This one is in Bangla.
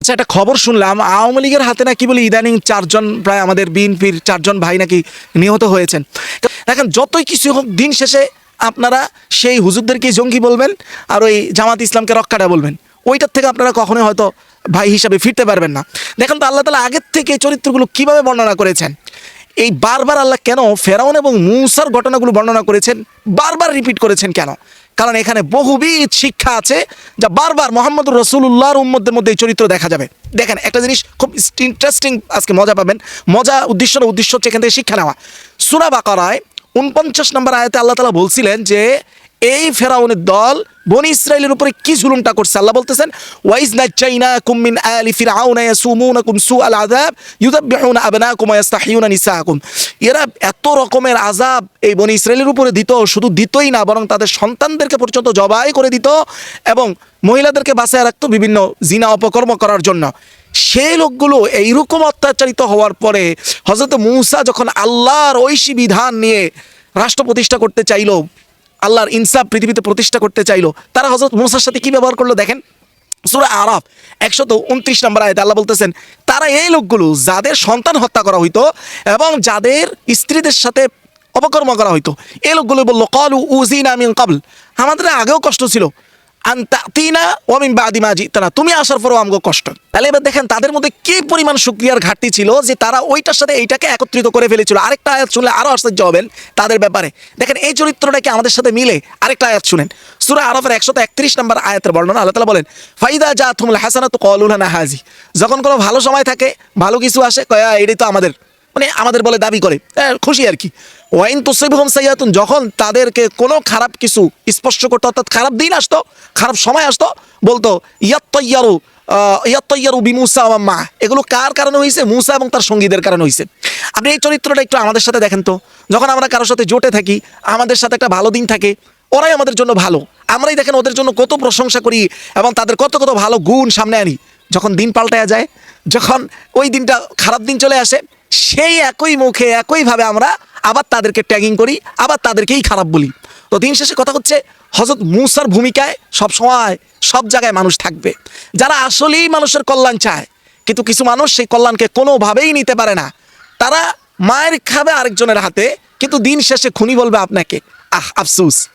আচ্ছা, একটা খবর শুনলাম আওয়ামী লীগের হাতে নাকি বলে ইদানিং চারজন প্রায় আমাদের বিএনপির চারজন ভাই নাকি নিহত হয়েছেন। দেখেন, যতই কিছু হোক দিন শেষে আপনারা সেই হুজুরদেরকে জঙ্গি বলবেন আর ওই জামাত ইসলামকে রক্কাটা বলবেন, ওইটার থেকে আপনারা কখনোই হয়তো ভাই হিসাবে ফিরতে পারবেন না। দেখেন তো আল্লাহ তাআলা আগের থেকে এই চরিত্রগুলো কীভাবে বর্ণনা করেছেন। এই বারবার আল্লাহ কেন ফেরাউন এবং মূসার ঘটনাগুলো বর্ণনা করেছেন, বারবার রিপিট করেছেন কেন? কারণ এখানে বহুবিধ শিক্ষা আছে যা বারবার মুহাম্মদুর রাসূলুল্লাহর উম্মতদের মধ্যে এই চরিত্র দেখা যাবে। দেখেন, একটা জিনিস খুব ইন্টারেস্টিং, আজকে মজা পাবেন। উদ্দেশ্য হচ্ছে এখান থেকে শিক্ষা নেওয়া। সূরা বাকারায় ৪৯ নম্বর আয়াতে আল্লাহ তাআলা বলছিলেন যে এই ফেরাউনের দল বনি ইসরাইলের উপরে কি জুলুমটা করছে। আল্লাহ বলতেছেন, ওয়াইজ নাজ্জাইনাকুম মিন আলি ফিরআউনা ইয়াসুমুনাকুম সুআল আযাব ইউযাব্বিহুনা আবনাকুম ওয়া ইস্তাহইয়ুনা নিসাআকুম। এরা এত রকমের আযাব এই বনি ইসরাইলের উপরে দিত, শুধু দিতই না বরং তাদের সন্তানদেরকে পর্যন্ত জবাই করে দিত এবং মহিলাদেরকে বাঁচায় রাখতো বিভিন্ন জিনা অপকর্ম করার জন্য। সেই লোকগুলো এইরকম অত্যাচারিত হওয়ার পরে হযরত মূসা যখন আল্লাহর ঐশী বিধান নিয়ে রাষ্ট্র প্রতিষ্ঠা করতে চাইল, আল্লাহর ইনসাফ পৃথিবীতে প্রতিষ্ঠা করতে চাইলো, তারা হযরত মূসার সাথে কি ব্যবহার করলো দেখেন। সূরা আরাফ ১২৯ নম্বর আয়াতে আল্লাহ বলতেছেন, তারা এই লোকগুলো যাদের সন্তান হত্যা করা হইতো এবং যাদের স্ত্রীদের সাথে অপকর্ম করা হইতো, এই লোকগুলো বললো, ক্বালু উযিনা মিন ক্বাবল, আমাদের আগেও কষ্ট ছিল, আন তা'তিনা ওয়া মিন বা'দি মা জি'তানা, তুমি আসার পরেও আমগো কষ্ট। তাহলে এবার দেখেন তাদের মধ্যে কি পরিমাণ শুকরিয়ার ঘাটতি ছিল যে তারা ওইটার সাথে এইটাকে একত্রিত করে ফেলেছিল। আরেকটা আয়াত শুনলে আরো আশ্চর্য হবেন তাদের ব্যাপারে। দেখেন এই চরিত্রটা কি আমাদের সাথে মিলে? আরেকটা আয়াত শুনেন, সূরা আরাফের ১৩১ নম্বর আয়াতের বর্ণনা। আল্লাহ তাআলা বলেন, ফাইদা জাতুমুল হাসানাতু ক্বালু লানা হাযি, যখন কোনো ভালো সময় থাকে, ভালো কিছু আসে, কয় এটাই তো আমাদের, মানে আমাদের বলে দাবি করে, খুশি আর কি। ওয়াইন তুসিবহুম সাইয়্যাতুন, যখন তাদেরকে কোনো খারাপ কিছু স্পর্শ করতো, অর্থাৎ খারাপ দিন আসতো, খারাপ সময় আসতো, বলতো ইয়াত্তাইয়ারু বিমূসা ওয়া মা, এগুলো কার কারণে হয়েছে? মূসা এবং তার সঙ্গীদের কারণে হয়েছে। আপনি এই চরিত্রটা একটু আমাদের সাথে দেখেন তো, যখন আমরা কারোর সাথে জোটে থাকি, আমাদের সাথে একটা ভালো দিন থাকে, ওরাই আমাদের জন্য ভালো, আমরাই দেখেন ওদের জন্য কত প্রশংসা করি এবং তাদের কত কত ভালো গুণ সামনে আনি। যখন দিন পাল্টায়া যায়, যখন ওই দিনটা খারাপ দিন চলে আসে, সেই একই মুখে একইভাবে আমরা আবার তাদেরকে ট্যাগিং করি, আবার তাদেরকেই খারাপ বলি। তো দিন শেষে কথা হচ্ছে, হযরত মূসার ভূমিকায় সব সময় সব জায়গায় মানুষ থাকবে যারা আসলেই মানুষের কল্যাণ চায়, কিন্তু কিছু মানুষ সেই কল্যাণকে কোনোভাবেই নিতে পারে না। তারা মায়ের খাবে আরেকজনের হাতে, কিন্তু দিন শেষে খুনি বলবে আপনাকে। আফসোস।